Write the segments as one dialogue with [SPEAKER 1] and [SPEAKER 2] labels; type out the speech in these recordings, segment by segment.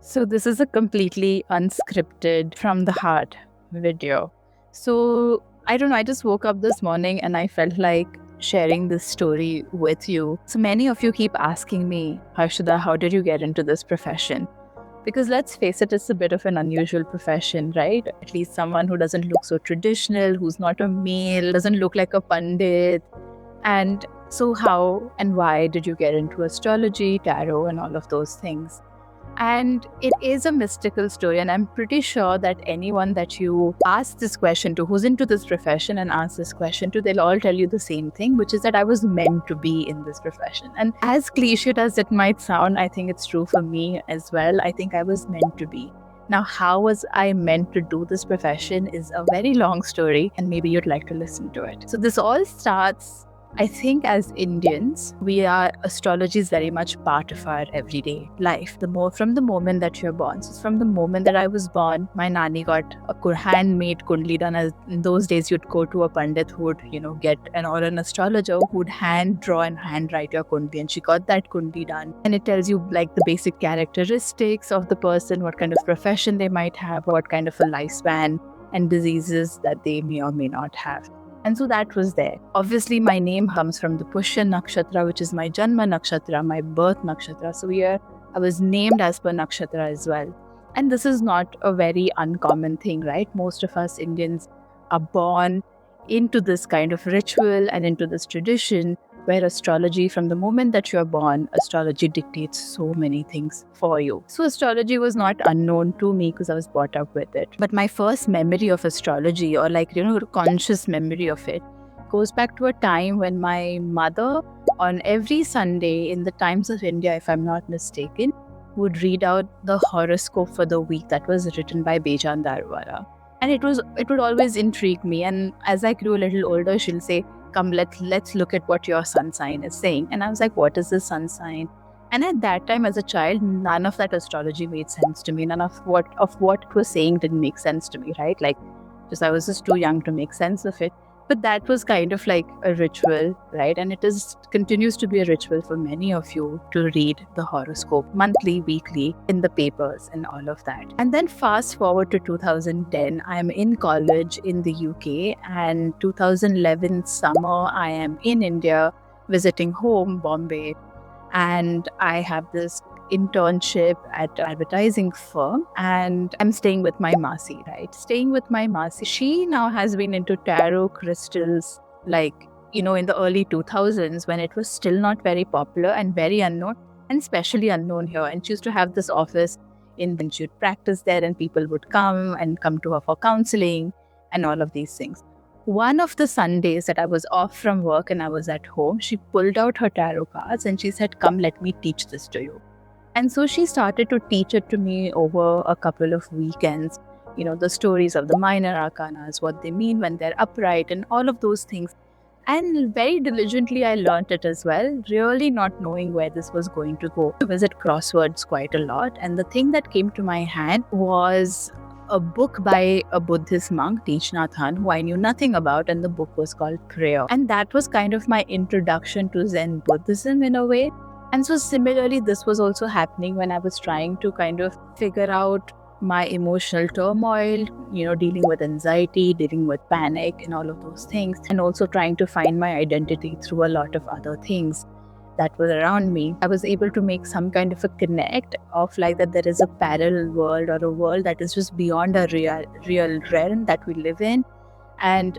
[SPEAKER 1] So, this is a completely unscripted, from the heart video. So, I don't know, I just woke up this morning and I felt like sharing this story with you. So, many of you keep asking me, Harshada, how did you get into this profession? Because let's face it, it's a bit of an unusual profession, right? At least someone who doesn't look so traditional, who's not a male, doesn't look like a pandit. And so, how and why did you get into astrology, tarot, and all of those things? And it is a mystical story. And I'm pretty sure that anyone that you ask this question to, who's into this profession and ask this question to, they'll all tell you the same thing, which is that I was meant to be in this profession. And as cliched as it might sound, I think it's true for me as well. I think I was meant to be. Now, how was I meant to do this profession is a very long story, and maybe you'd like to listen to it. So, this all starts, I think, as Indians, astrology is very much part of our everyday life. From the moment that you're born. So from the moment that I was born, my nanny got a handmade kundli done. As in those days, you'd go to a pandit who would, or an astrologer who would hand draw and hand write your kundli. And she got that kundli done. And it tells you like the basic characteristics of the person, what kind of profession they might have, what kind of a lifespan and diseases that they may or may not have. And so that was there. Obviously, my name comes from the Pushya Nakshatra, which is my Janma Nakshatra, my birth Nakshatra. So I was named as per Nakshatra as well. And this is not a very uncommon thing, right? Most of us Indians are born into this kind of ritual and into this tradition where astrology, from the moment that you're born, astrology dictates so many things for you. So astrology was not unknown to me because I was brought up with it. But my first memory of astrology, or conscious memory of it, goes back to a time when my mother, on every Sunday in the Times of India, if I'm not mistaken, would read out the horoscope for the week that was written by Bejan Darwara. And it would always intrigue me. And as I grew a little older, she'll say, come, let's look at what your sun sign is saying. And I was like, what is the sun sign? And at that time, as a child, none of that astrology made sense to me. None of what it was saying didn't make sense to me, right? I was just too young to make sense of it. But that was kind of like a ritual, right? And it continues to be a ritual for many of you to read the horoscope monthly, weekly, in the papers and all of that. And then fast forward to 2010, I'm in college in the UK, and 2011 summer, I am in India visiting home, Bombay, and I have this internship at an advertising firm, and I'm staying with my Masi, right? She now has been into tarot crystals, in the early 2000s, when it was still not very popular and very unknown, and especially unknown here. And she used to have this office and she would practice there, and people would come to her for counseling and all of these things. One of the Sundays that I was off from work and I was at home, she pulled out her tarot cards and she said, come, let me teach this to you. And so she started to teach it to me over a couple of weekends, the stories of the minor arcanas, what they mean when they're upright and all of those things. And very diligently, I learned it as well, really not knowing where this was going to go. I visit crosswords quite a lot. And the thing that came to my hand was a book by a Buddhist monk, Thich Nhat Hanh, who I knew nothing about. And the book was called Prayer. And that was kind of my introduction to Zen Buddhism in a way. And so similarly, this was also happening when I was trying to kind of figure out my emotional turmoil, dealing with anxiety, dealing with panic and all of those things, and also trying to find my identity through a lot of other things that were around me. I was able to make some kind of a connect of that there is a parallel world, or a world that is just beyond our real realm that we live in, and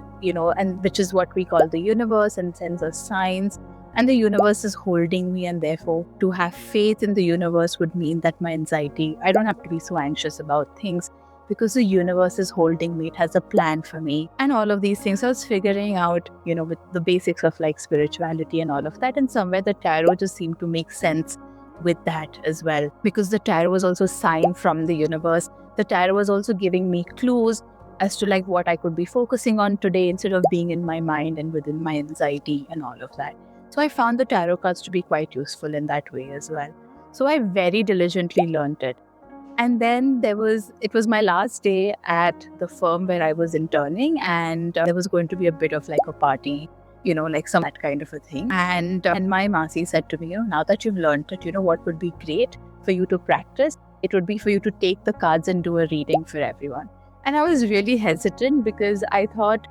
[SPEAKER 1] which is what we call the universe, and sends us signs. And the universe is holding me, and therefore to have faith in the universe would mean that my anxiety, I don't have to be so anxious about things because the universe is holding me. It has a plan for me and all of these things. I was figuring out, with the basics of spirituality and all of that. And somewhere the tarot just seemed to make sense with that as well, because the tarot was also a sign from the universe. The tarot was also giving me clues as to what I could be focusing on today instead of being in my mind and within my anxiety and all of that. So I found the tarot cards to be quite useful in that way as well. So I very diligently learned it. And then it was my last day at the firm where I was interning, and there was going to be a bit of a party, some that kind of a thing. And my Masi said to me, now that you've learned it, what would be great for you to practice it would be for you to take the cards and do a reading for everyone. And I was really hesitant because I thought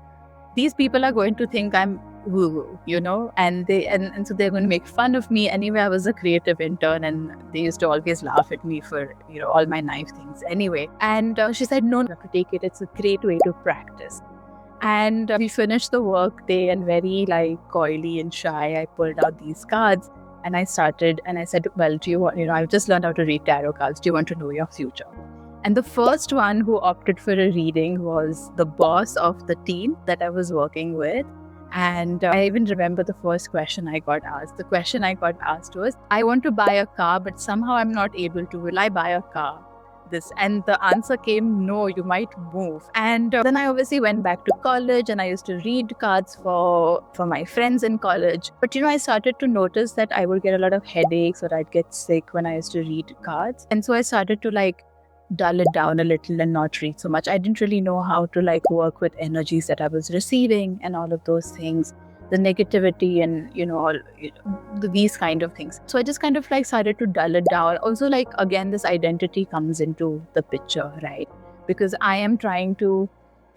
[SPEAKER 1] these people are going to think I'm woo-woo, and so they're going to make fun of me. Anyway, I was a creative intern and they used to always laugh at me for, all my knife things anyway. And she said, no, you have to take it. It's a great way to practice. And we finished the work day, and very coyly and shy, I pulled out these cards and I started, and I said, well, do you want, I've just learned how to read tarot cards. Do you want to know your future? And the first one who opted for a reading was the boss of the team that I was working with. And I even remember the first question I got asked. The question I got asked was, I want to buy a car, but somehow I'm not able to. Will I buy a car? And the answer came, no, you might move. And then I obviously went back to college and I used to read cards for my friends in college. But I started to notice that I would get a lot of headaches or I'd get sick when I used to read cards. And so I started to dull it down a little and not read so much. I didn't really know how to work with energies that I was receiving and all of those things, the negativity and these kind of things. So I just kind of started to dull it down. Also, again, this identity comes into the picture, right? Because I am trying to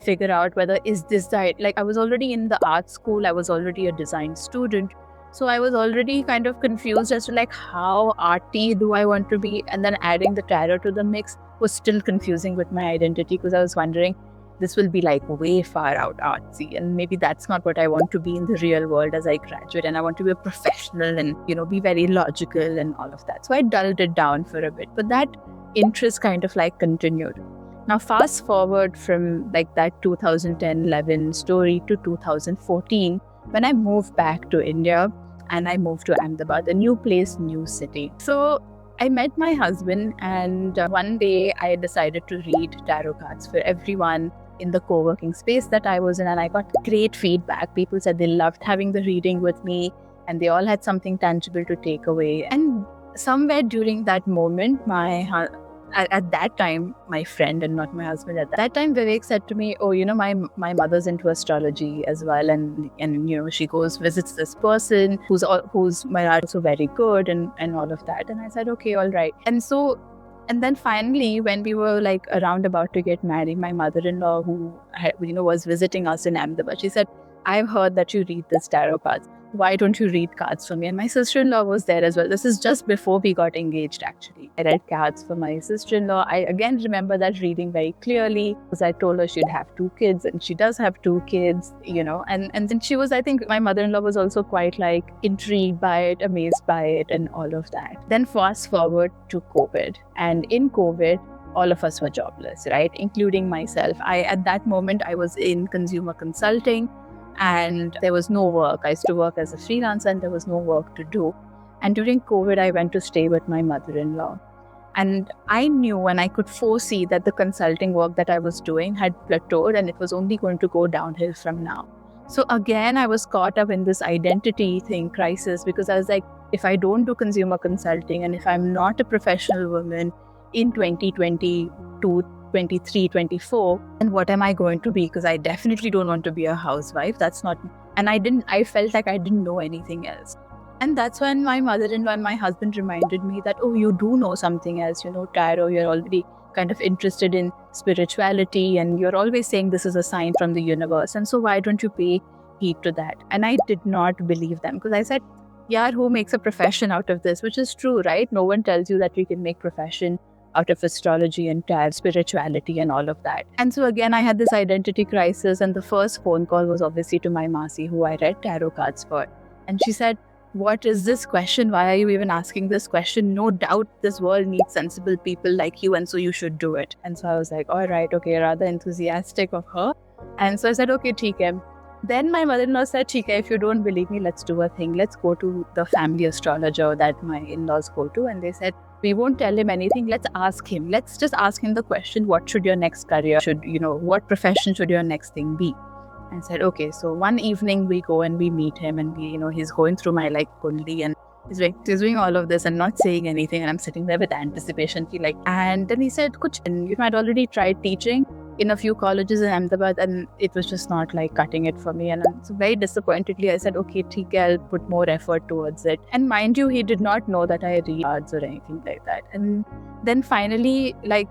[SPEAKER 1] figure out whether is this that I was already in the art school, I was already a design student. So I was already kind of confused as to how arty do I want to be, and then adding the tarot to the mix was still confusing with my identity, because I was wondering, this will be way far out artsy, and maybe that's not what I want to be in the real world as I graduate, and I want to be a professional and be very logical and all of that. So I dulled it down for a bit, but that interest kind of continued. Now fast forward from that 2010-11 story to 2014, when I moved back to India and I moved to Ahmedabad, a new place, new city. So I met my husband, and one day I decided to read tarot cards for everyone in the co-working space that I was in, and I got great feedback. People said they loved having the reading with me and they all had something tangible to take away. And somewhere during that moment, at that time, my friend and not my husband at that time, Vivek said to me, oh, my mother's into astrology as well. And she goes, visits this person who's also very good and all of that. And I said, okay, all right. And then finally, when we were around about to get married, my mother-in-law, who was visiting us in Ahmedabad, she said, I've heard that you read this tarot cards. Why don't you read cards for me? And my sister-in-law was there as well. This is just before we got engaged, actually. I read cards for my sister-in-law. I again remember that reading very clearly, because I told her she'd have 2 kids, and she does have 2 kids, and then she was, I think my mother-in-law was also quite intrigued by it, amazed by it, and all of that. Then fast forward to COVID. And in COVID, all of us were jobless, right? Including myself. At that moment, I was in consumer consulting, and there was no work. I used to work as a freelancer and there was no work to do. And during COVID, I went to stay with my mother-in-law. And I knew and I could foresee that the consulting work that I was doing had plateaued and it was only going to go downhill from now. So again, I was caught up in this identity crisis, because I was like, if I don't do consumer consulting and if I'm not a professional woman in 2022, 23, 24, and what am I going to be? Because I definitely don't want to be a housewife. That's not, and I felt like I didn't know anything else. And that's when my mother-in-law and my husband reminded me that, oh, you do know something else, tarot, you're already kind of interested in spirituality and you're always saying this is a sign from the universe. And so why don't you pay heed to that? And I did not believe them, because I said, yeah, who makes a profession out of this? Which is true, right? No one tells you that you can make profession out of astrology and tarot, spirituality and all of that. And so again, I had this identity crisis, and the first phone call was obviously to my Masi, who I read tarot cards for. And she said, what is this question? Why are you even asking this question? No doubt this world needs sensible people like you, and so you should do it. And so I was like, all right, okay, rather enthusiastic of her. And so I said, okay, theek hai. Then my mother-in-law said, theek hai, if you don't believe me, let's do a thing. Let's go to the family astrologer that my in-laws go to. And they said, we won't tell him anything. Let's ask him. Let's just ask him the question, what should your next career, what profession should your next thing be? I said, okay. So one evening we go and we meet him, and he's going through my kundli, and he's doing all of this and not saying anything. And I'm sitting there with anticipation. And then he said, kuch, and I'd already tried teaching. in a few colleges in Ahmedabad, and it was just not like cutting it for me. And so very disappointedly, I said, okay, theek hai, I'll put more effort towards it. And mind you, he did not know that I read cards or anything like that. And then finally, like,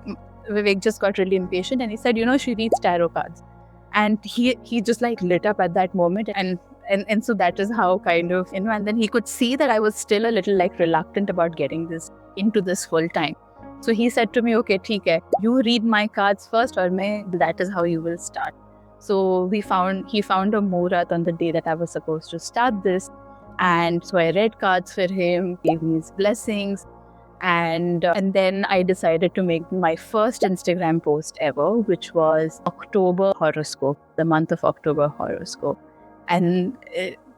[SPEAKER 1] Vivek just got really impatient and he said, she reads tarot cards. And he just like lit up at that moment. And so that is how kind of, and then he could see that I was still a little like reluctant about getting this into this full time. So he said to me, okay, theek hai, you read my cards first, or that is how you will start. So he found a muhurat on the day that I was supposed to start this. And so I read cards for him, gave me his blessings. And then I decided to make my first Instagram post ever, which was October horoscope, the month of October horoscope. And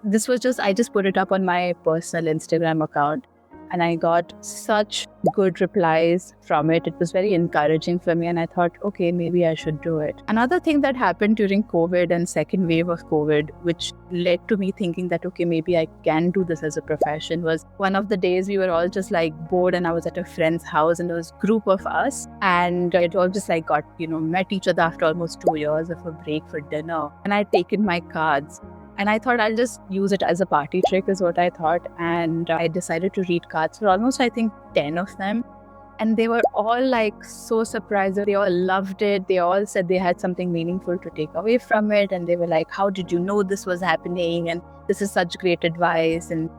[SPEAKER 1] this was I just put it up on my personal Instagram account. And I got such good replies from it. It was very encouraging for me. And I thought, okay, maybe I should do it. Another thing that happened during COVID and second wave of COVID, which led to me thinking that, okay, maybe I can do this as a profession, was one of the days we were all just like bored, and I was at a friend's house and there was a group of us, and it all just like got, met each other after almost 2 years of a break for dinner. And I'd taken my cards. And I thought I'll just use it as a party trick is what I thought. And I decided to read cards for almost, I think, 10 of them. And they were all like so surprised. They all loved it. They all said they had something meaningful to take away from it. And they were like, how did you know this was happening? And this is such great advice. And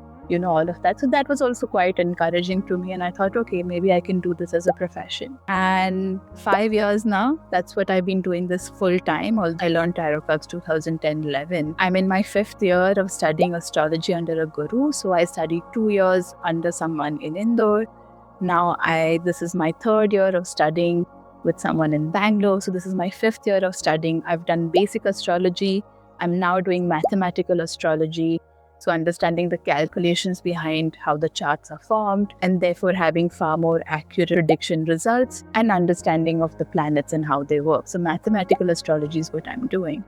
[SPEAKER 1] all of that. So that was also quite encouraging to me. And I thought, okay, maybe I can do this as a profession. And 5 years now, that's what I've been doing this full time. I learned tarot cards 2010-11. I'm in my 5th year of studying astrology under a guru. So I studied 2 years under someone in Indore. Now this is my 3rd year of studying with someone in Bangalore. So this is my 5th year of studying. I've done basic astrology. I'm now doing mathematical astrology. So understanding the calculations behind how the charts are formed, and therefore having far more accurate prediction results and understanding of the planets and how they work. So mathematical astrology is what I'm doing.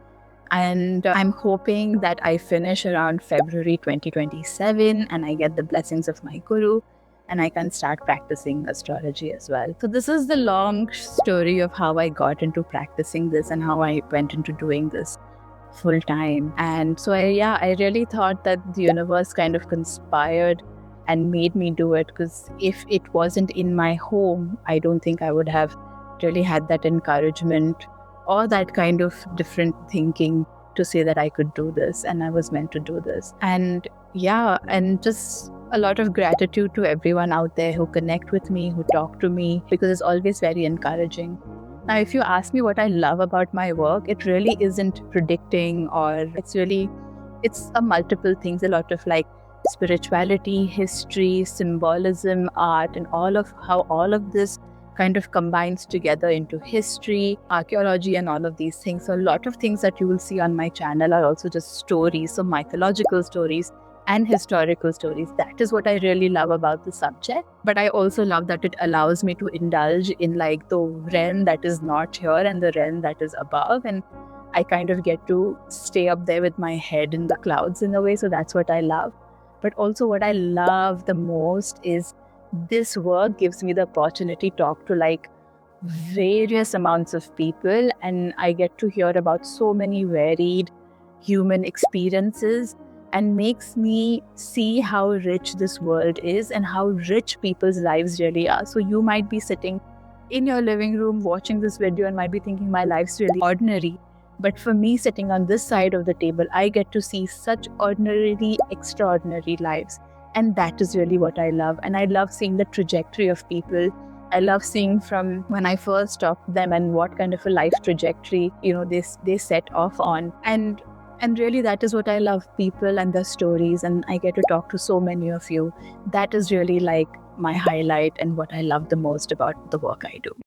[SPEAKER 1] And I'm hoping that I finish around February 2027 and I get the blessings of my guru and I can start practicing astrology as well. So this is the long story of how I got into practicing this and how I went into doing this full time. And so I really thought that the universe kind of conspired and made me do it, because if it wasn't in my home, I don't think I would have really had that encouragement or that kind of different thinking to say that I could do this and I was meant to do this. And just a lot of gratitude to everyone out there who connect with me, who talk to me, because it's always very encouraging. Now, if you ask me what I love about my work, it really isn't predicting, or it's a multiple things, a lot of like spirituality, history, symbolism, art, and all of how all of this kind of combines together into history, archaeology, and all of these things. So a lot of things that you will see on my channel are also just stories, so mythological stories and historical stories. That is what I really love about the subject. But I also love that it allows me to indulge in like the realm that is not here and the realm that is above. And I kind of get to stay up there with my head in the clouds in a way. So that's what I love. But also what I love the most is this work gives me the opportunity to talk to like various amounts of people. And I get to hear about so many varied human experiences, and makes me see how rich this world is and how rich people's lives really are. So you might be sitting in your living room watching this video and might be thinking my life's really ordinary. But for me, sitting on this side of the table, I get to see such ordinarily extraordinary lives. And that is really what I love. And I love seeing the trajectory of people. I love seeing from when I first talked to them and what kind of a life trajectory, they set off on. And really, that is what I love, people and their stories. And I get to talk to so many of you. That is really like my highlight and what I love the most about the work I do.